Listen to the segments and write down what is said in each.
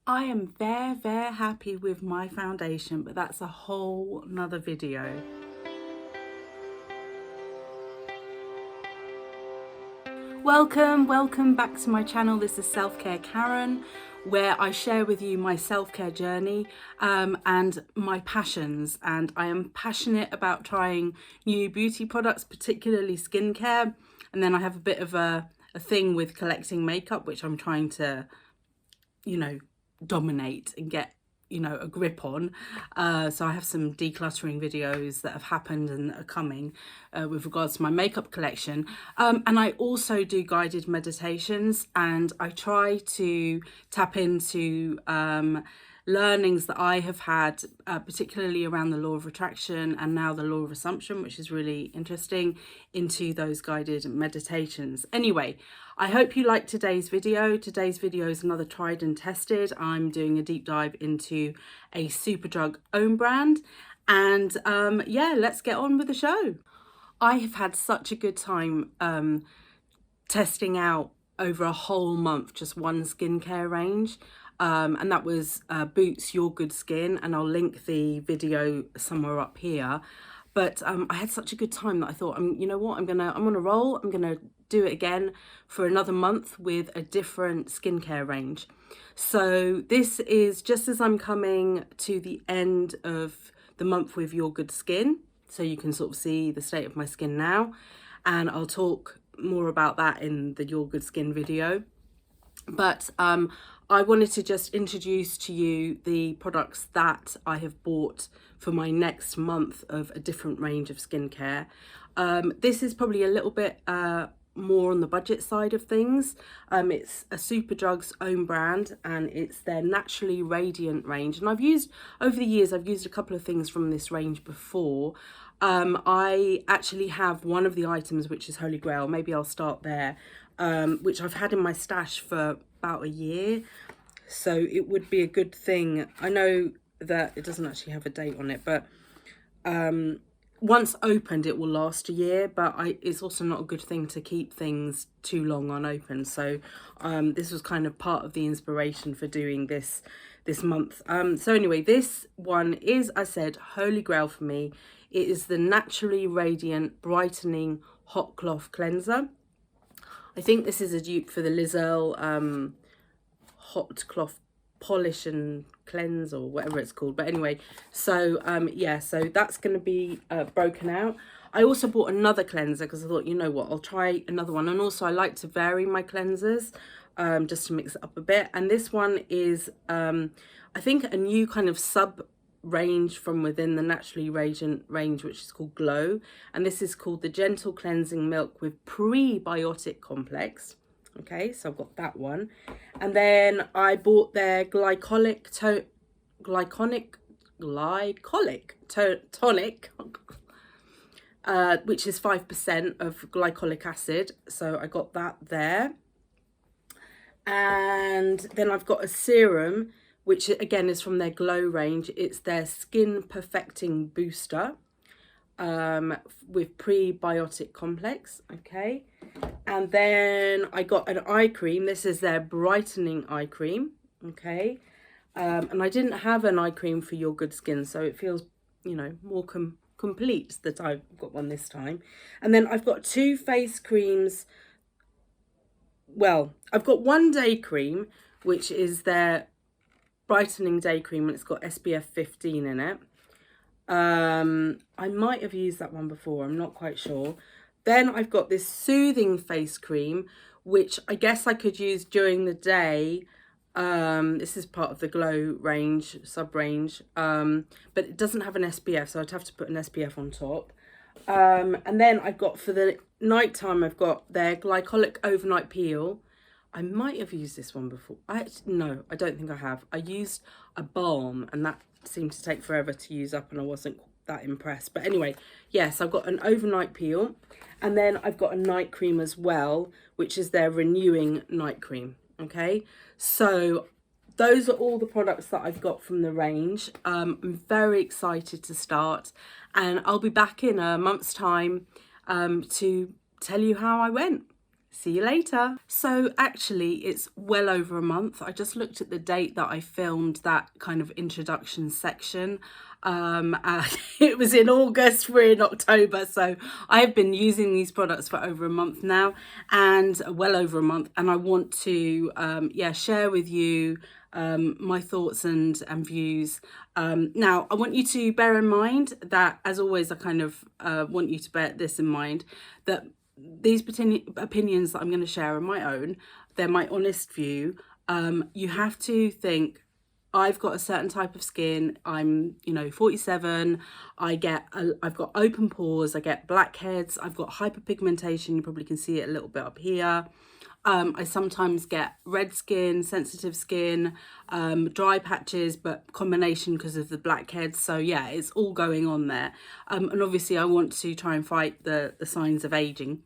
I am very happy with my foundation, but that's a whole nother video. Welcome back to my channel. This is Selfcare Karen, where I share with you my self-care journey and my passions. And I am passionate about trying new beauty products, particularly skincare. And then I have a bit of a thing with collecting makeup, which I'm trying to, dominate and get a grip on. So I have some decluttering videos that have happened and are coming with regards to my makeup collection, and I also do guided meditations, and I try to tap into learnings that I have had, particularly around the law of attraction and now the law of assumption, which is really interesting, into those guided meditations. Anyway, I hope you liked today's video. Today's video is another tried and tested. I'm doing a deep dive into a Superdrug own brand, and yeah, let's get on with the show. I have had such a good time testing out over a whole month just one skincare range. And that was Boots Your Good Skin, and I'll link the video somewhere up here. But I had such a good time that I thought, you know what, I'm on a roll. I'm gonna do it again for another month with a different skincare range. So this is just as I'm coming to the end of the month with Your Good Skin, so you can sort of see the state of my skin now, and I'll talk more about that in the Your Good Skin video. But I wanted to just introduce to you the products that I have bought for my next month of a different range of skincare. This is probably a little bit more on the budget side of things. It's a Superdrug's own brand, and it's their Naturally Radiant range. And over the years, I've used a couple of things from this range before. I actually have one of the items, which is Holy Grail. Maybe I'll start there. Which I've had in my stash for about a year, so it would be a good thing. I know that it doesn't actually have a date on it, but once opened it will last a year, but it's also not a good thing to keep things too long unopened. So this was kind of part of the inspiration for doing this month. So anyway, this one is, I said, Holy Grail for me. It is the Naturally Radiant Brightening Hot Cloth Cleanser. I think this is a dupe for the Lizelle Hot Cloth Polish and Cleanse, or whatever it's called. But anyway, so yeah, so that's going to be broken out. I also bought another cleanser because I thought, you know what, I'll try another one. And also I like to vary my cleansers just to mix it up a bit. And this one is, I think, a new kind of range from within the Naturally Radiant range, which is called Glow, and this is called the Gentle Cleansing Milk with Prebiotic Complex. Okay, so I've got that one, and then I bought their glycolic tonic, which is 5% of glycolic acid, so I got that there. And then I've got a serum, which again is from their Glow range. It's their Skin Perfecting Booster with Prebiotic Complex. Okay, and then I got an eye cream. This is their Brightening Eye Cream. Okay, and I didn't have an eye cream for Your Good Skin, so it feels, more complete that I've got one this time. And then I've got two face creams. Well, I've got one day cream, which is their Brightening Day Cream, and it's got SPF 15 in it. I might have used that one before, I'm not quite sure. Then I've got this Soothing Face Cream, which I guess I could use during the day. This is part of the Glow range, sub-range, but it doesn't have an SPF, so I'd have to put an SPF on top. And then I've got, for the nighttime, I've got their Glycolic Overnight Peel. I might have used this one before. No, I don't think I have. I used a balm, and that seemed to take forever to use up, and I wasn't that impressed. But anyway, yes, I've got an overnight peel, and then I've got a night cream as well, which is their Renewing Night Cream. Okay, so those are all the products that I've got from the range. I'm very excited to start, and I'll be back in a month's time to tell you how I went. See you later. So actually it's well over a month. I just looked at the date that I filmed that kind of introduction section. It was in August, we're in October. So I've been using these products for over a month now, and well over a month. And I want to, share with you my thoughts and views. Now, I want you to bear in mind that, as always, I kind of want you to bear this in mind, that these opinions that I'm going to share are my own. They're my honest view. You have to think, I've got a certain type of skin. I'm, 47. I've got open pores. I get blackheads. I've got hyperpigmentation. You probably can see it a little bit up here. I sometimes get red skin, sensitive skin, dry patches, but combination because of the blackheads. So yeah, it's all going on there. And obviously I want to try and fight the signs of aging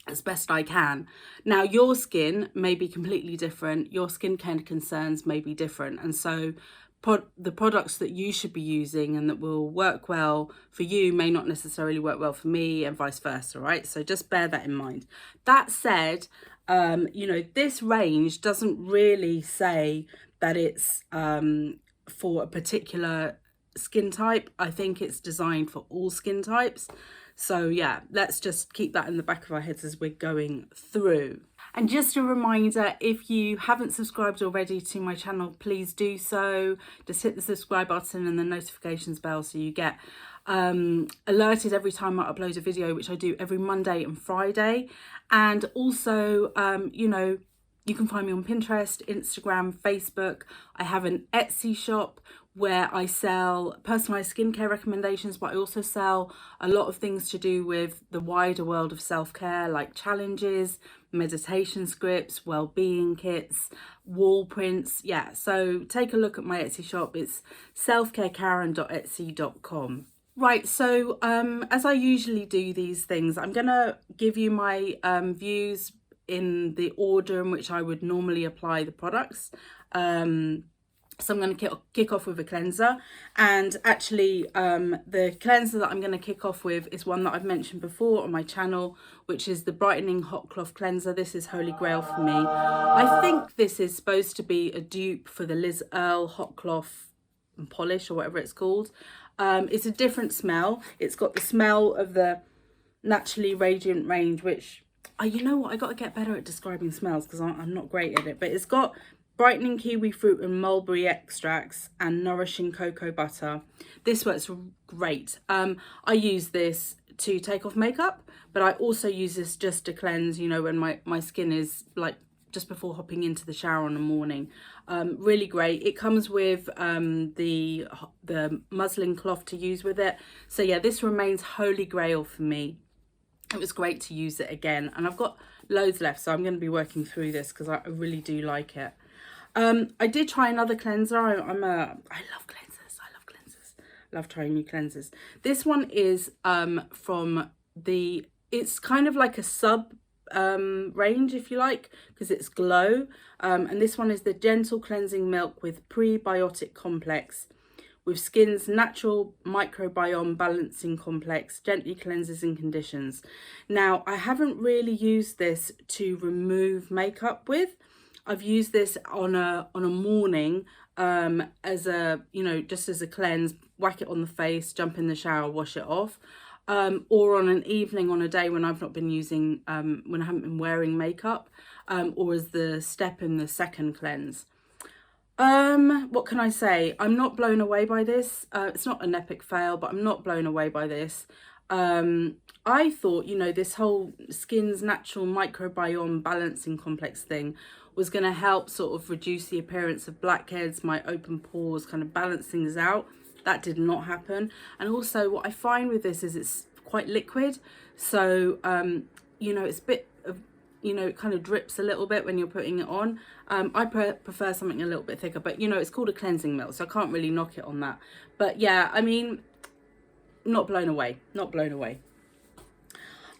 as best I can. Now, your skin may be completely different. Your skincare concerns may be different. And so the products that you should be using and that will work well for you may not necessarily work well for me, and vice versa, right? So just bear that in mind. That said, this range doesn't really say that it's for a particular skin type. I think it's designed for all skin types. So yeah, let's just keep that in the back of our heads as we're going through. And just a reminder, if you haven't subscribed already to my channel, please do so. Just hit the subscribe button and the notifications bell so you get alerted every time I upload a video, which I do every Monday and Friday. And also, you can find me on Pinterest, Instagram, Facebook. I have an Etsy shop where I sell personalized skincare recommendations, but I also sell a lot of things to do with the wider world of self-care, like challenges, meditation scripts, well-being kits, wall prints. Yeah, so take a look at my Etsy shop. It's selfcarekaren.etsy.com. Right, so as I usually do these things, I'm going to give you my views in the order in which I would normally apply the products. So I'm going to kick off with a cleanser, and actually the cleanser that I'm going to kick off with is one that I've mentioned before on my channel, which is the Brightening Hot Cloth Cleanser. This is Holy Grail for me. I think this is supposed to be a dupe for the Liz Earle Hot Cloth and Polish, or whatever it's called. It's a different smell. It's got the smell of the Naturally Radiant range, which, you know what, I got to get better at describing smells because I'm not great at it. But it's got brightening kiwi fruit and mulberry extracts and nourishing cocoa butter. This works great. I use this to take off makeup, but I also use this just to cleanse, when my skin is like just before hopping into the shower in the morning. Really great. It comes with the muslin cloth to use with it. So yeah, this remains Holy Grail for me. It was great to use it again, and I've got loads left, so I'm going to be working through this because I really do like it. I did try another cleanser. I love cleansers. I love trying new cleansers. This one is it's kind of like a sub range, if you like, because it's Glow. And this one is the Gentle Cleansing Milk with Prebiotic Complex, with skin's natural microbiome balancing complex, gently cleanses and conditions. Now, I haven't really used this to remove makeup with. I've used this on a morning as a, just as a cleanse, whack it on the face, jump in the shower, wash it off. Or on an evening, on a day when I've not been using, when I haven't been wearing makeup, or as the step in the second cleanse. What can I say? I'm not blown away by this. It's not an epic fail, but I'm not blown away by this. I thought, this whole skin's natural microbiome balancing complex thing was going to help sort of reduce the appearance of blackheads, my open pores, kind of balance things out. That did not happen. And also what I find with this is it's quite liquid. So, it's a bit of, it kind of drips a little bit when you're putting it on. I prefer something a little bit thicker, but it's called a cleansing milk, so I can't really knock it on that. But yeah, I mean, not blown away.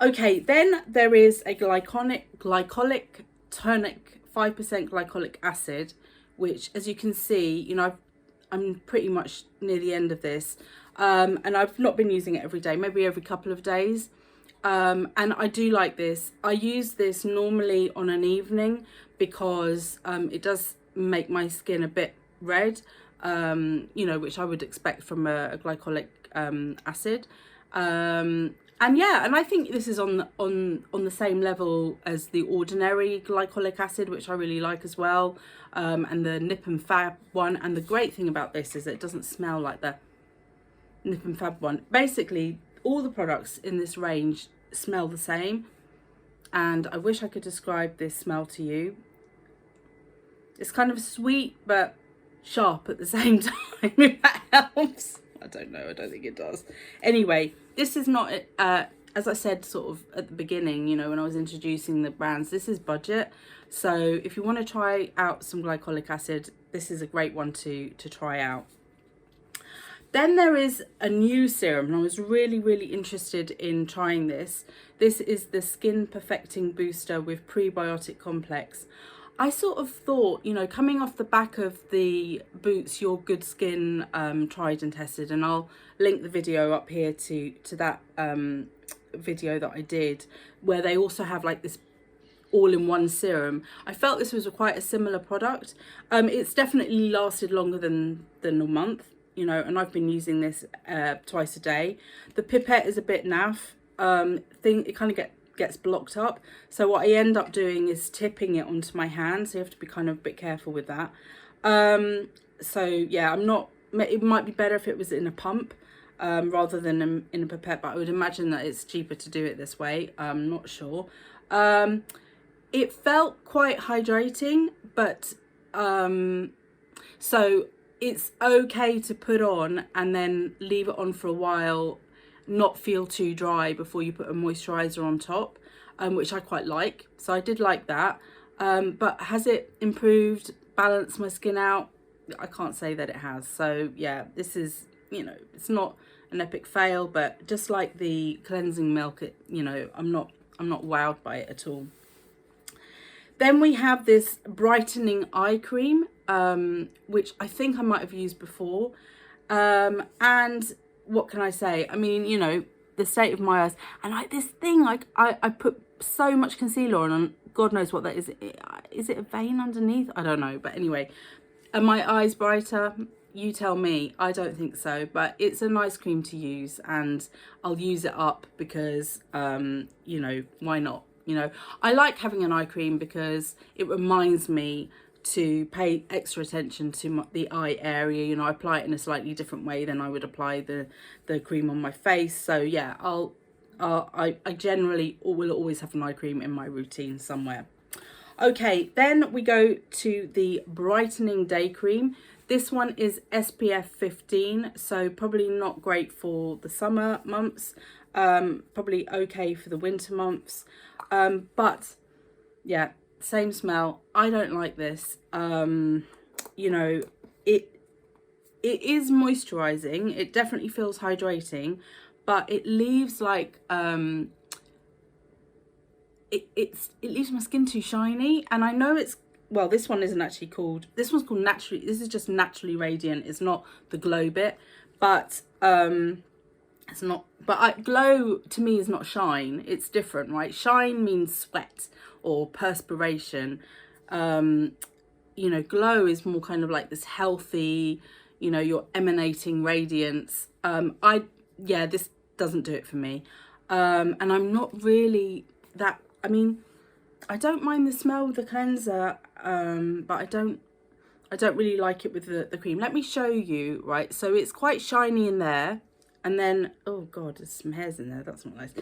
Okay, then there is a glycolic tonic, 5% glycolic acid, which, as you can see, I'm pretty much near the end of this, and I've not been using it every day, maybe every couple of days. And I do like this. I use this normally on an evening because it does make my skin a bit red, you know, which I would expect from a glycolic acid. And yeah, and I think this is on the same level as the ordinary glycolic acid, which I really like as well, and the Nip and Fab one. And the great thing about this is that it doesn't smell like the Nip and Fab one. Basically, all the products in this range smell the same, and I wish I could describe this smell to you. It's kind of sweet but sharp at the same time, if that helps. I don't know, I don't think it does. Anyway, this is not, as I said sort of at the beginning, you know, when I was introducing the brands, this is budget. So if you want to try out some glycolic acid, this is a great one to try out. Then there is a new serum, and I was really interested in trying this. This is the Skin Perfecting Booster with Prebiotic Complex. I sort of thought, you know, coming off the back of the Boots Your Good Skin tried and tested, and I'll link the video up here to that video that I did, where they also have like this all-in-one serum. I felt this was quite a similar product. It's definitely lasted longer than a month, you know, and I've been using this twice a day. The pipette is a bit naff. It kind of gets blocked up, so what I end up doing is tipping it onto my hand, so you have to be kind of a bit careful with that. So yeah, it might be better if it was in a pump rather than in a pipette, but I would imagine that it's cheaper to do it this way. I'm not sure. It felt quite hydrating, but so it's okay to put on and then leave it on for a while, not feel too dry before you put a moisturizer on top, which I quite like. So I did like that. But has it improved, balanced my skin out? I can't say that it has. So yeah, this is, you know, it's not an epic fail, but just like the cleansing milk, you know, I'm not wowed by it at all. Then we have this brightening eye cream, which I think I might have used before. And what can I say? I mean, you know, the state of my eyes. And like this thing, like I put so much concealer on, and God knows what that is. Is it a vein underneath? I don't know. But anyway, are my eyes brighter? You tell me. I don't think so. But it's a nice cream to use, and I'll use it up because, you know, why not? You know, I like having an eye cream because it reminds me to pay extra attention to the eye area. You know, I apply it in a slightly different way than I would apply the cream on my face. So yeah, I generally will always have an eye cream in my routine somewhere. Okay, then we go to the brightening day cream. This one is SPF 15, so probably not great for the summer months, probably okay for the winter months, but yeah, same smell. I don't like this. You know, it is moisturizing. It definitely feels hydrating, but it leaves like it leaves my skin too shiny. And I know it's, well, this one isn't actually called, this one's called Naturally, this is just Naturally Radiant. It's not the glow bit, but it's not, but glow to me is not shine. It's different, right? Shine means sweat or perspiration. You know, glow is more kind of like this healthy, you know, you're emanating radiance. Yeah, this doesn't do it for me. And I'm not really that, I mean, I don't mind the smell of the cleanser, but I don't really like it with the cream. Let me show you, right? So it's quite shiny in there, and then, oh God, there's some hairs in there. That's not nice.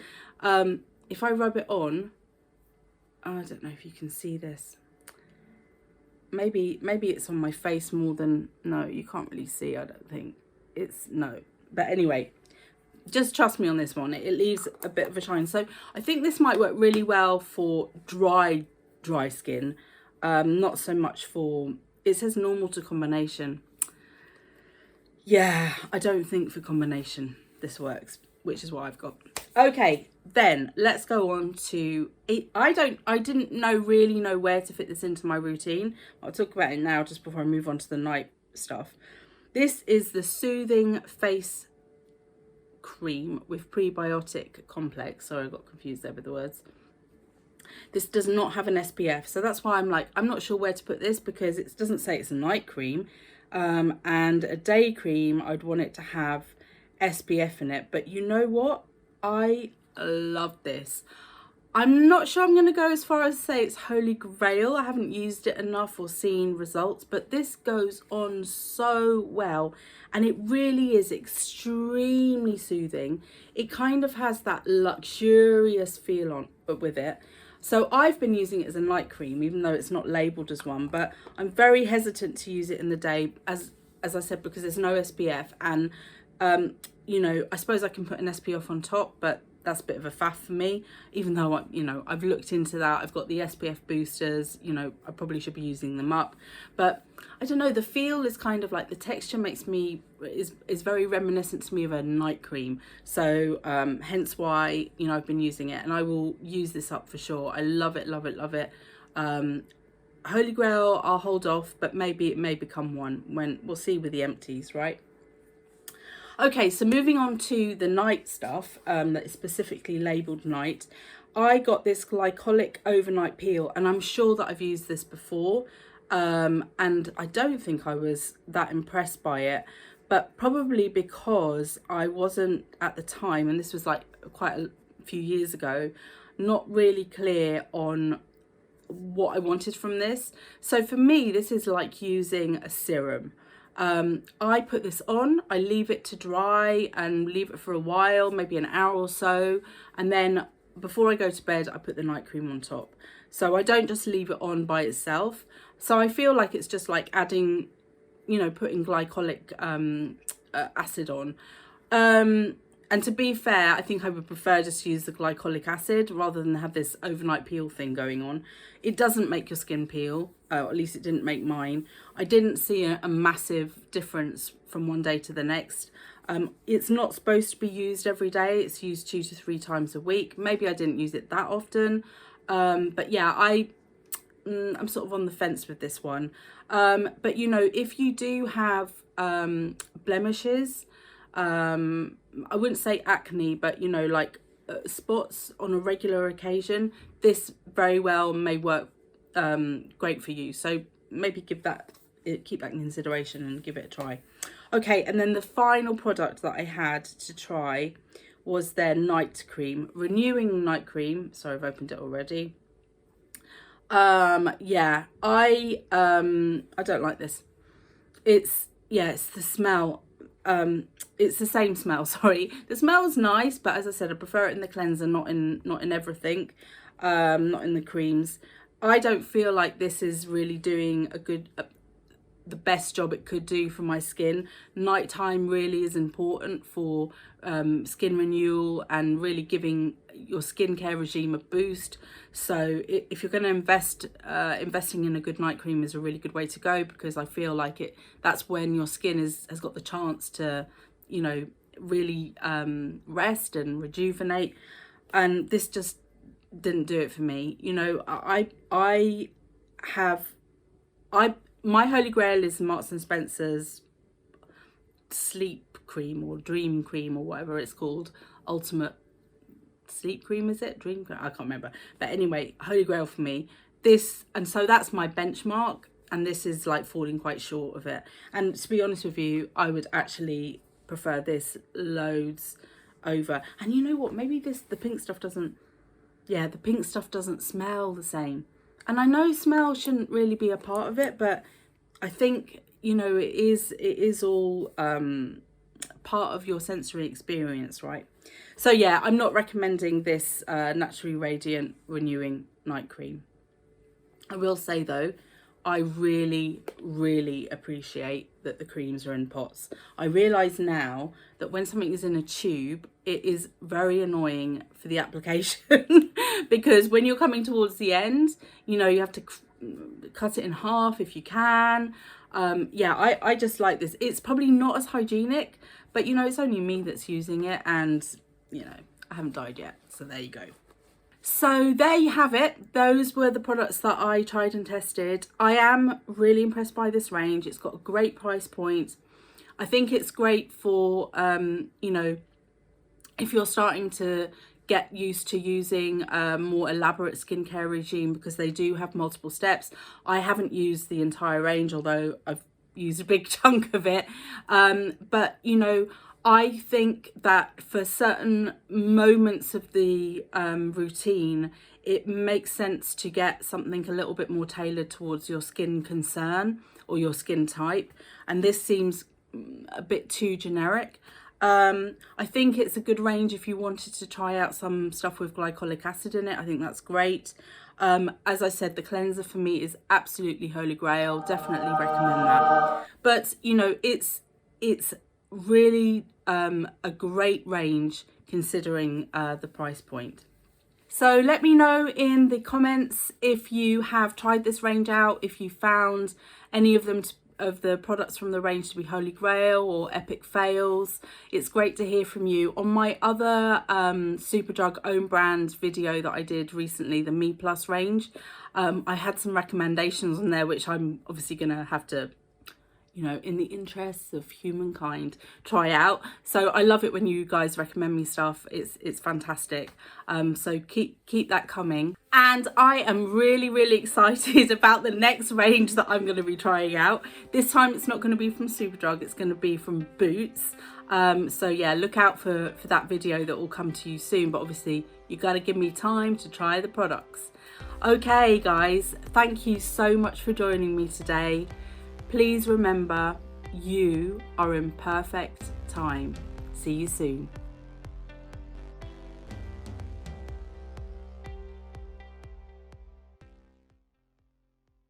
If I rub it on, I don't know if you can see this. Maybe it's on my face more than, no, you can't really see, I don't think. It's, no. But anyway, just trust me on this one. It leaves a bit of a shine. So I think this might work really well for dry skin. Not so much for, it says normal to combination. Yeah, I don't think for combination this works, which is what I've got. Okay, then let's go on to it. I didn't really know where to fit this into my routine. I'll talk about it now just before I move on to the night stuff. This is the Soothing Face cream with prebiotic complex. Sorry, I got confused there with the words. This does not have an SPF, so that's why I'm like, I'm not sure where to put this, because it doesn't say it's a night cream. And a day cream, I'd want it to have SPF in it. But you know what? I love this. I'm not sure I'm going to go as far as say it's holy grail. I haven't used it enough or seen results, but this goes on so well, and it really is extremely soothing. It kind of has that luxurious feel on with it. So I've been using it as a night cream, even though it's not labelled as one, but I'm very hesitant to use it in the day, as I said, because there's no SPF. And, you know, I suppose I can put an SPF on top, but that's a bit of a faff for me, even though, you know, I've looked into that. I've got the SPF boosters, you know, I probably should be using them up. But I don't know, the feel is kind of like, the texture makes me, is very reminiscent to me of a night cream. So hence why, you know, I've been using it, and I will use this up for sure. I love it, love it, love it. Holy Grail, I'll hold off, but maybe it may become one when, we'll see with the empties, right? Okay, so moving on to the night stuff that is specifically labelled night. I got this glycolic overnight peel, and I'm sure that I've used this before, and I don't think I was that impressed by it, but probably because I wasn't at the time, and this was like quite a few years ago, not really clear on what I wanted from this. So for me, this is like using a serum. I put this on, I leave it to dry and leave it for a while, maybe an hour or so, and then before I go to bed I put the night cream on top. So I don't just leave it on by itself. So I feel like it's just like adding, you know, putting glycolic acid on. And to be fair, I think I would prefer just to use the glycolic acid rather than have this overnight peel thing going on. It doesn't make your skin peel, or at least it didn't make mine. I didn't see a massive difference from one day to the next. It's not supposed to be used every day. It's used 2 to 3 times a week. Maybe I didn't use it that often. But yeah, I'm sort of on the fence with this one. But you know, if you do have blemishes, I wouldn't say acne, but you know, like spots on a regular occasion, this very well may work great for you. So maybe keep that in consideration and give it a try. Okay, and then the final product that I had to try was their night cream, renewing night cream. Sorry, I've opened it already. Yeah, I don't like this. It's the smell. It's the same smell, sorry. The smell's nice, but as I said, I prefer it in the cleanser, not in everything, not in the creams. I don't feel like this is really doing the best job it could do for my skin. Nighttime really is important for skin renewal and really giving your skincare regime a boost. So if you're going to investing in a good night cream is a really good way to go, because I feel like that's when your skin has got the chance to, you know, really rest and rejuvenate. And this just didn't do it for me. You know, my holy grail is Marks and Spencer's sleep cream or dream cream or whatever it's called. Ultimate sleep cream, is it? Dream cream? I can't remember. But anyway, holy grail for me. This, and so that's my benchmark, and this is like falling quite short of it. And to be honest with you, I would actually prefer this loads over. And you know what? Maybe the pink stuff doesn't, yeah, the pink stuff doesn't smell the same. And I know smell shouldn't really be a part of it, but I think, you know, it is all part of your sensory experience, right? So yeah, I'm not recommending this Naturally Radiant Renewing Night Cream. I will say though, I really, really appreciate that the creams are in pots. I realise now that when something is in a tube, it is very annoying for the application because when you're coming towards the end, you know, you have to cut it in half if you can. Yeah, I just like this. It's probably not as hygienic, but you know, it's only me that's using it, and you know, I haven't died yet. So there you go. So there you have it. Those were the products that I tried and tested. I am really impressed by this range. It's got a great price point. I think it's great for, you know, if you're starting to get used to using a more elaborate skincare regime, because they do have multiple steps. I haven't used the entire range, although I've used a big chunk of it. But, you know, I think that for certain moments of the routine, it makes sense to get something a little bit more tailored towards your skin concern or your skin type. And this seems a bit too generic. I think it's a good range if you wanted to try out some stuff with glycolic acid in it. I think that's great. As I said, the cleanser for me is absolutely holy grail. Definitely recommend that. But, you know, it's really a great range considering the price point. So let me know in the comments if you have tried this range out, if you found any of them of the products from the range to be holy grail or epic fails. It's great to hear from you. On my other Superdrug own brand video that I did recently, the Me Plus range, I had some recommendations on there which I'm obviously gonna have to, you know, in the interests of humankind, try out. So I love it when you guys recommend me stuff. It's fantastic. So keep that coming. And I am really excited about the next range that I'm going to be trying out. This time it's not going to be from Superdrug, it's going to be from Boots. So yeah, look out for that video that will come to you soon. But obviously you got to give me time to try the products. Okay guys, thank you so much for joining me today. Please remember, you are in perfect time. See you soon.